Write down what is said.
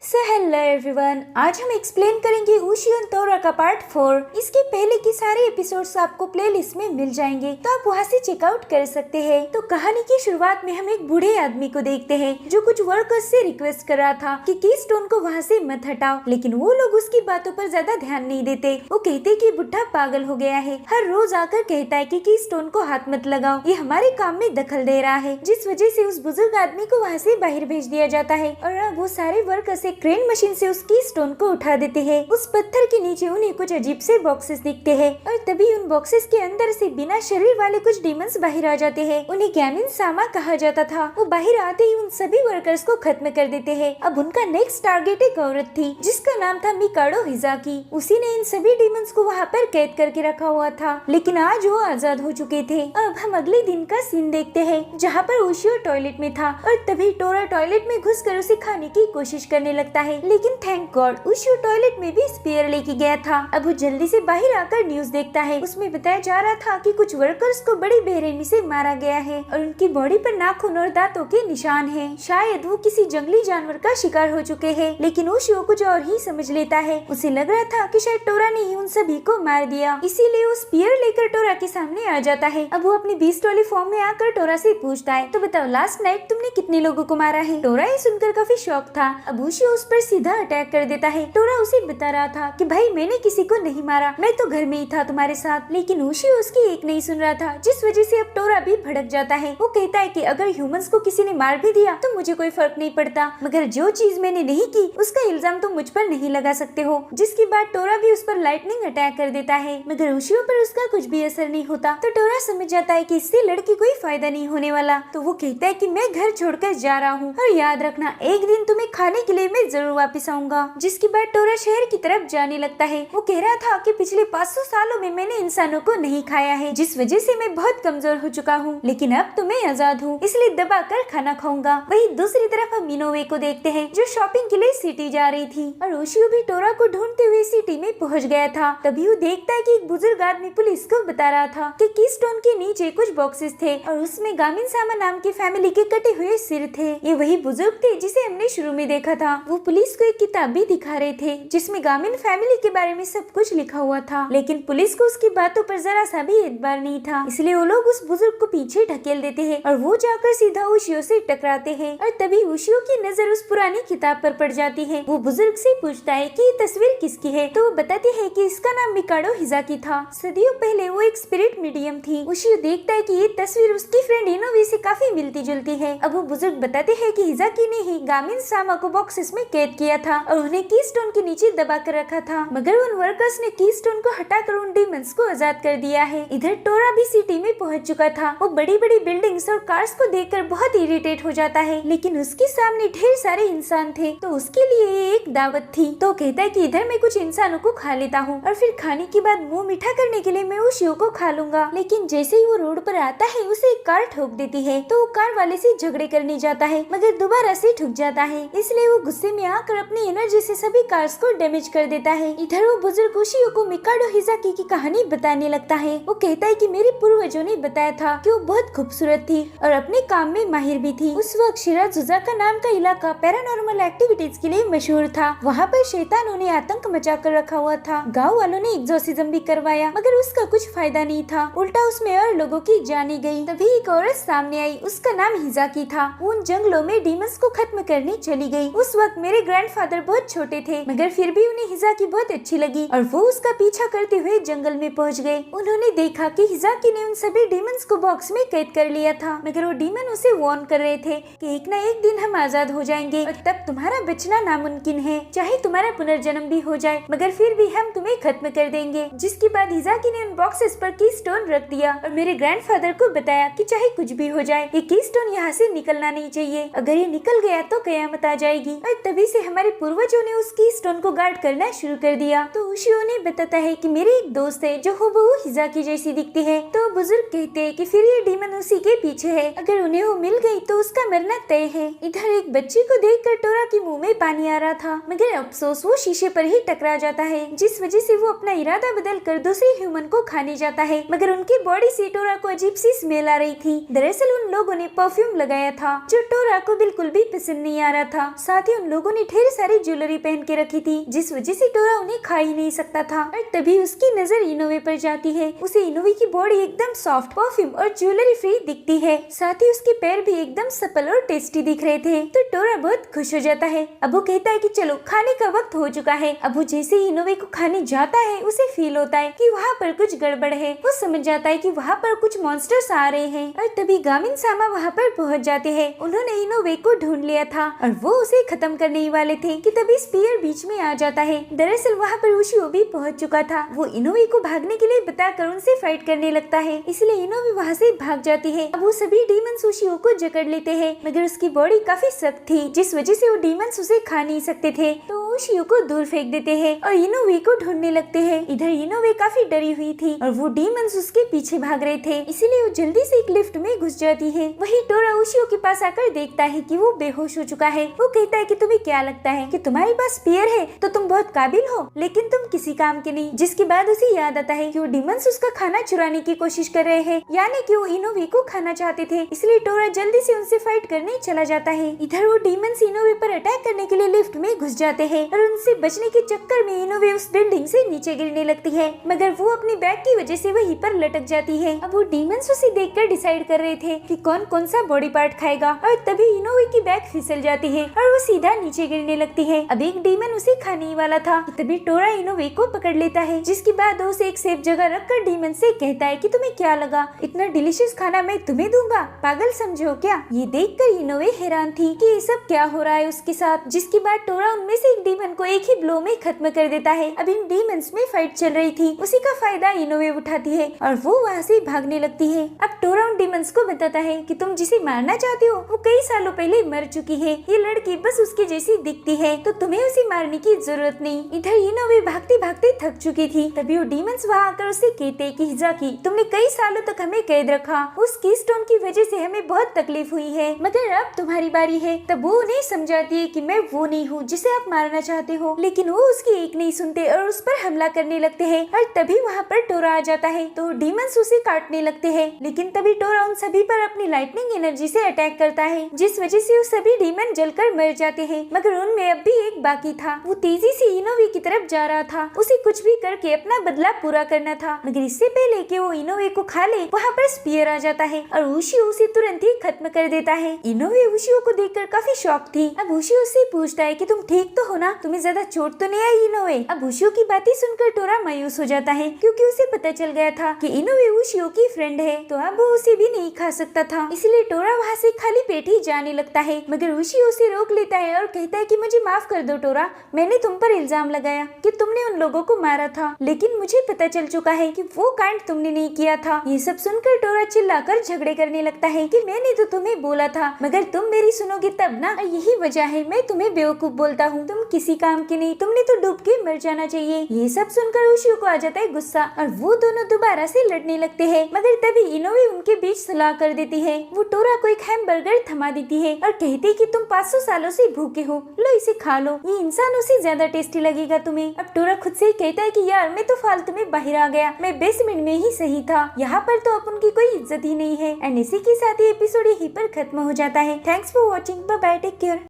Hello everyone, आज हम explain करेंगे उशियन तोरा का पार्ट 4। इसके पहले के सारे एपिसोड्स आपको प्लेलिस्ट में मिल जाएंगे, तो आप वहां से चेकआउट कर सकते हैं। तो कहानी की शुरुआत में हम एक बूढ़े आदमी को देखते हैं जो कुछ वर्कर्स से रिक्वेस्ट कर रहा था कि कीस्टोन को वहां से मत हटाओ, लेकिन वो लोग उसकी बातों पर ज्यादा ध्यान नहीं देते। वो कहते कि बुढ़ा पागल हो गया है, हर रोज आकर कहता है कि कीस्टोन को हाथ मत लगाओ, ये हमारे काम में दखल दे रहा है, जिस वजह से उस बुजुर्ग आदमी को वहाँ से बाहर भेज दिया जाता है। और अब वो सारे वर्कर्स क्रेन मशीन से उस कीस्टोन को उठा देते हैं। उस पत्थर के नीचे उन्हें कुछ अजीब से बॉक्सेस दिखते हैं और तभी उन बॉक्सेस के अंदर से बिना शरीर वाले कुछ डीमंस बाहर आ जाते हैं। उन्हें गैमिन सामा कहा जाता था। वो बाहर आते ही उन सभी वर्कर्स को खत्म कर देते हैं। अब उनका नेक्स्ट टारगेट एक औरत थी जिसका नाम था मिकाडो हिजाकी। उसी ने इन सभी डीमंस को वहाँ पर कैद करके रखा हुआ था, लेकिन आज वो आजाद हो चुके थे। अब हम अगले दिन का सीन देखते हैं जहाँ पर उशियो टॉयलेट में था और तभी टोरा टॉयलेट में घुसकर उसे खाने की कोशिश करने लगता है, लेकिन थैंक गॉड उशियो टॉयलेट में भी स्पेयर लेके गया था। अब वो जल्दी से बाहर आकर न्यूज देखता है। उसमें बताया जा रहा था कि कुछ वर्कर्स को बड़ी बेरहमी से मारा गया है और उनकी बॉडी पर नाखून और दांतों के निशान हैं। शायद वो किसी जंगली जानवर का शिकार हो चुके हैं, लेकिन उशियो कुछ और ही समझ लेता है। उसे लग रहा था कि शायद टोरा ने ही उन सभी को मार दिया, इसीलिए वो स्पेयर लेकर टोरा के सामने आ जाता है। अब वो अपनी बीस्ट वाली फॉर्म में आकर टोरा से पूछता है, तो बताओ लास्ट नाइट तुमने कितने लोगों को मारा है। टोरा ये सुनकर काफी शॉक था। अब उशियो उस पर सीधा अटैक कर देता है। टोरा उसे बता रहा था कि भाई मैंने किसी को नहीं मारा, मैं तो घर में ही था तुम्हारे साथ, लेकिन उशियो उसकी एक नहीं सुन रहा था, जिस वजह से अब टोरा भी भड़क जाता है। वो कहता है कि अगर ह्यूमंस को किसी ने मार भी दिया तो मुझे कोई फर्क नहीं पड़ता, मगर जो चीज मैंने नहीं की उसका इल्जाम तुम मुझ पर नहीं लगा सकते हो। जिसके बाद टोरा भी उस पर लाइटनिंग अटैक कर देता है, मगर उशियो पर उसका कुछ भी असर नहीं होता। तो टोरा समझ जाता है कि इससे लड़की कोई फायदा नहीं होने वाला। तो वो कहता है कि मैं घर छोड़कर जा रहा हूँ और याद रखना एक दिन तुम्हें खाने के लिए मैं जरूर वापस आऊंगा। जिसके बाद टोरा शहर की तरफ जाने लगता है। वो कह रहा था कि पिछले 500 सालों में मैंने इंसानों को नहीं खाया है, जिस वजह से मैं बहुत कमजोर हो चुका हूँ, लेकिन अब तो मैं आजाद हूँ, इसलिए दबा कर खाना खाऊंगा। वही दूसरी तरफ हम मिनोवे को देखते हैं जो शॉपिंग के लिए सिटी जा रही थी और उशियो भी टोरा को ढूंढते हुए सिटी में पहुँच गया था। तभी वो देखता है कि एक बुजुर्ग आदमी पुलिस को बता रहा था कि कीस्टोन के नीचे कुछ बॉक्सेस थे और उसमें गामिन सामा नाम की फैमिली के कटे हुए सिर थे। ये वही बुजुर्ग थे जिसे हमने शुरू में देखा था। वो पुलिस को एक किताब भी दिखा रहे थे जिसमें गामिन फैमिली के बारे में सब कुछ लिखा हुआ था, लेकिन पुलिस को उसकी बातों पर जरा सा भी एतबार नहीं था, इसलिए वो लोग उस बुजुर्ग को पीछे ढकेल देते हैं और वो जाकर सीधा उशियो से टकराते हैं। और तभी उशियो की नजर उस पुरानी किताब पर पड़ जाती है। वो बुजुर्ग से पूछता है कि ये तस्वीर किसकी है, तो वो बताती है कि इसका नाम मिकाडो हिजाकी था। सदियों पहले वो एक स्पिरिट मीडियम थी। उशियो देखता है कि ये तस्वीर उसकी फ्रेंड इनोवे से काफी मिलती जुलती है। अब वो बुजुर्ग बताते हैं कि हिजाकी ने ही गामिन सामा को बॉक्सेस में कैद किया था और उन्हें कीस्टोन के नीचे दबा कर रखा था, मगर उन वर्कर्स ने कीस्टोन को हटाकर उन डीमंस को आजाद कर दिया है। इधर टोरा भी सिटी में पहुंच चुका था। वो बड़ी बड़ी बिल्डिंग्स और कार्स को देखकर बहुत इरिटेट हो जाता है, लेकिन उसके सामने ढेर सारे इंसान थे, तो उसके लिए ये एक दावत थी। तो कहता है कि इधर मैं कुछ इंसानों को खा लेता हूँ और फिर खाने के बाद मुंह मीठा करने के लिए मैं उशियो को खा लूंगा। लेकिन जैसे ही वो रोड पर आता है उसे एक कार ठोक देती है, तो वो कार वाले से झगड़े करने जाता है, मगर दोबारा से ठुक जाता है, इसलिए वो गुस्से में आकर अपनी एनर्जी से सभी कार्स को डैमेज कर देता है। इधर वो बुजुर्ग उशियो को मिकाडो हिजाकी की कहानी बताने लगता है। वो कहता है कि मेरे पूर्वजों ने बताया था कि वो बहुत खूबसूरत थी और अपने काम में माहिर भी थी। उस वक्त शिराजुजाका नाम का इलाका पैरानॉर्मल एक्टिविटीज के लिए मशहूर था। वहाँ पर शैतानों ने आतंक मचा कर रखा हुआ था। गाँव वालों ने एग्जॉर्सिज्म भी करवाया, मगर उसका कुछ फायदा नहीं था, उल्टा उसमें और लोगों की जाने गई। तभी एक औरत सामने आई, उसका नाम हिजाकी था। उन जंगलों में डीमंस को खत्म करने चली गई। उस वक्त मेरे ग्रैंडफादर बहुत छोटे थे, मगर फिर भी उन्हें हिजाकी बहुत अच्छी लगी और वो उसका पीछा करते हुए जंगल में पहुंच गए। उन्होंने देखा कि हिजाकी ने उन सभी डीमंस को बॉक्स में कैद कर लिया था, मगर वो डीमन उसे वार्न कर रहे थे कि एक न एक दिन हम आजाद हो जाएंगे और तब तुम्हारा बचना नामुमकिन है, चाहे तुम्हारा पुनर्जन्म भी हो जाए, मगर फिर भी हम तुम्हें खत्म कर देंगे। जिसके बाद हिजाकी ने उन बॉक्सेस पर कीस्टोन रख दिया और मेरे ग्रैंडफादर को बताया कि चाहे कुछ भी हो जाए ये कीस्टोन यहाँ से निकलना नहीं चाहिए, अगर ये निकल गया तो कयामत आ जाएगी। और तभी से हमारे पूर्वजों ने उस कीस्टोन को गार्ड करना शुरू कर दिया। तो उशियो ने बताता है कि मेरी एक दोस्त है जो हूबहू हिजाकी जैसी दिखती है। तो बुजुर्ग कहते हैं कि फिर ये डीमन उसी के पीछे है, अगर उन्हें वो मिल गई तो उसका मरना तय है। इधर एक बच्ची को देखकर टोरा के मुंह में पानी आ रहा था, मगर अफसोस वो शीशे पर ही टकरा जाता है, जिस वजह से वो अपना इरादा बदल कर दूसरे ह्यूमन को खाने जाता है, मगर उनकी बॉडी से टोरा को अजीब सी स्मेल आ रही थी। दरअसल उन लोगों ने परफ्यूम लगाया था जो टोरा को बिल्कुल भी पसंद नहीं आ रहा था। साथ ही उन लोगों ने ढेर सारी ज्वेलरी पहन के रखी थी, जिस वजह से टोरा उन्हें खा ही नहीं सकता था। और तभी उसकी नजर इनोवे पर जाती है। उसे इनोवे की बॉडी एकदम सॉफ्ट, परफ्यूम और ज्वेलरी फ्री दिखती है। साथ ही उसके पैर भी एकदम सपल और टेस्टी दिख रहे थे। तो टोरा बहुत खुश हो जाता है। अब वो कहता है कि चलो खाने का वक्त हो चुका है। अब वो जैसे ही इनोवे को खाने जाता है, उसे फील होता है कि वहाँ पर कुछ गड़बड़ है। वो समझ जाता है कि वहाँ पर कुछ मॉन्स्टर्स आ रहे हैं। और तभी गामिन सामा वहाँ पर पहुँच जाते हैं। उन्होंने इनोवे को ढूंढ लिया था और वो उसे खत्म करने ही वाले थे कि तभी स्पीयर बीच में आ जाता है। दरअसल वहाँ पर उशियो भी पहुँच चुका था। वो इनोवे को भागने के लिए बताकर उनसे फाइट करने लगता है, इसलिए इनोवे वहाँ से भाग जाती है। अब वो सभी डीमंस उशियो को जकड़ लेते हैं, मगर उसकी बॉडी काफी सख्त थी, जिस वजह से वो डीमंस उसे खा नहीं सकते थे। तो उशियो को दूर फेंक देते हैं और इनोवे को ढूंढने लगते हैं। इधर इनोवे काफी डरी हुई थी और वो डीमंस उसके पीछे भाग रहे थे, इसीलिए वो जल्दी से एक लिफ्ट में घुस जाती है। वही टोरा उशियो के पास आकर देखता है कि वो बेहोश हो चुका है। वो कहता है कि तुम्हें क्या लगता है कि तुम्हारे पास स्पीयर है तो तुम बहुत काबिल हो, लेकिन तुम किसी काम के नहीं। जिसके बाद उसे याद आता है कि वो डीमंस उसका खाना चुराने की कोशिश कर रहे हैं, यानी कि वो इनोवे को खाना चाहते थे। इसलिए टोरा जल्दी से उनसे फाइट करने चला जाता है। इधर वो डीमंस इनोवे पर अटैक करने के लिए लिफ्ट में घुस जाते हैं और उनसे बचने के चक्कर में इनोवे उस बिल्डिंग से नीचे गिरने लगती है, मगर वो अपनी बैग की वजह से वहीं पर लटक जाती है। अब वो डीमंस उसे देखकर डिसाइड कर रहे थे कि कौन कौन सा बॉडी पार्ट खाएगा, और तभी इनोवे की बैग फिसल जाती है और वो सीधा नीचे गिरने लगती है। अब एक डीमन उसे खाने ही वाला था, तभी टोरा इनोवे को पकड़ लेता है, जिसके बाद वो उसे एक सेफ जगह रखकर डीमन से कहता है कि तुम्हें क्या लगा, इतना डिलीशियस खाना मैं तुम्हें दूंगा, पागल समझो क्या। ये देखकर इनोवे हैरान थी कि ये सब क्या हो रहा है उसके साथ। जिसके बाद टोरा उनमें से एक डीमन को एक ही ब्लो में खत्म कर देता है। अब इन डीमंस में फाइट चल रही थी, उसी का फायदा इनोवे उठाती है और वो वहाँ से भागने लगती है। अब टोरा उन डीमंस को बताता है कि तुम जिसे मारना चाहते हो वो कई सालों पहले मर चुकी है, ये लड़की बस उसके जैसी दिखती है, तो तुम्हें उसे मारने की जरूरत नहीं। इधर इनोवे भागते भागते थक चुकी थी, तभी वो डीमंस वहाँ आकर उसे कहते कि हिजाकी, तुमने कई सालों तक हमें कैद रखा, उस कीस्टोन की वजह से हमें बहुत तकलीफ हुई है, मगर अब तुम्हारी बारी है। तब वो उन्हें समझाती है कि मैं वो नहीं हूँ जिसे आप मारना चाहते हो, लेकिन वो उसकी एक नहीं सुनते और उस पर हमला करने लगते हैं। और तभी वहाँ पर टोरा आ जाता है, तो डीमंस उसे काटने लगते हैं, लेकिन तभी टोरा उन सभी पर अपनी लाइटनिंग एनर्जी से अटैक करता है, जिस वजह से वो सभी डीमन जलकर मर जाते हैं। मगर उनमें अब भी एक बाकी था, वो तेजी से इनोवे की तरफ जा रहा था, उसे कुछ भी करके अपना बदला पूरा करना था। मगर इससे पहले कि वो इनोवे को खा ले, वहाँ पर स्पीयर आ जाता है और उशियो उसे तुरंत ही खत्म कर देता है। इनोवे उशियो को देखकर काफी शॉक थी। अब उशियो उससे पूछता है कि तुम ठीक तो हो ना, तुम्हें ज्यादा चोट तो नहीं आई इनोवे। अब उशियो की बातें सुनकर टोरा मायूस हो जाता है, क्योंकि उसे पता चल गया था कि इनोवे उशियो की फ्रेंड है, तो अब वो उसे भी नहीं खा सकता था। इसलिए टोरा वहाँ से खाली पेट ही जाने लगता है, मगर उशियो उसे रोक लेता है और कहता है कि मुझे माफ कर दो टोरा, मैंने तुम पर इल्जाम लगाया कि तुमने उन लोगों को मारा था, लेकिन मुझे पता चल चुका है कि वो कांड तुमने नहीं किया था। ये सब सुनकर टोरा चिल्लाकर झगड़े करने लगता है कि मैंने तो तुम्हें बोला था, मगर तुम मेरी सुनोगे तब ना, यही वजह है मैं तुम्हें बेवकूफ बोलता हूँ, तुम किसी काम के नहीं, तुमने तो डूब के मर जाना चाहिए। ये सब सुनकर उशियो को आ जाता है गुस्सा और वो दोनों दोबारा से लड़ने लगते हैं, मगर तभी इनोवे उनके बीच सलाह कर देती है। वो टोरा को एक हैमबर्गर थमा देती है और कहती कि तुम 500 सालों से भूखे हो, लो इसे खा लो, ये इंसानों से ज्यादा टेस्टी लगेगा तुम्हें। अब टोरा खुद से ही कहता है कि यार मैं तो फालतू में बाहर आ गया, मैं बेसमेंट में ही सही था, यहाँ पर तो अब उनकी कोई इज्जत ही नहीं है। एंड इसी के साथ ये एपिसोड यहीं पर खत्म हो जाता है। Thanks for watching, bye bye, take care.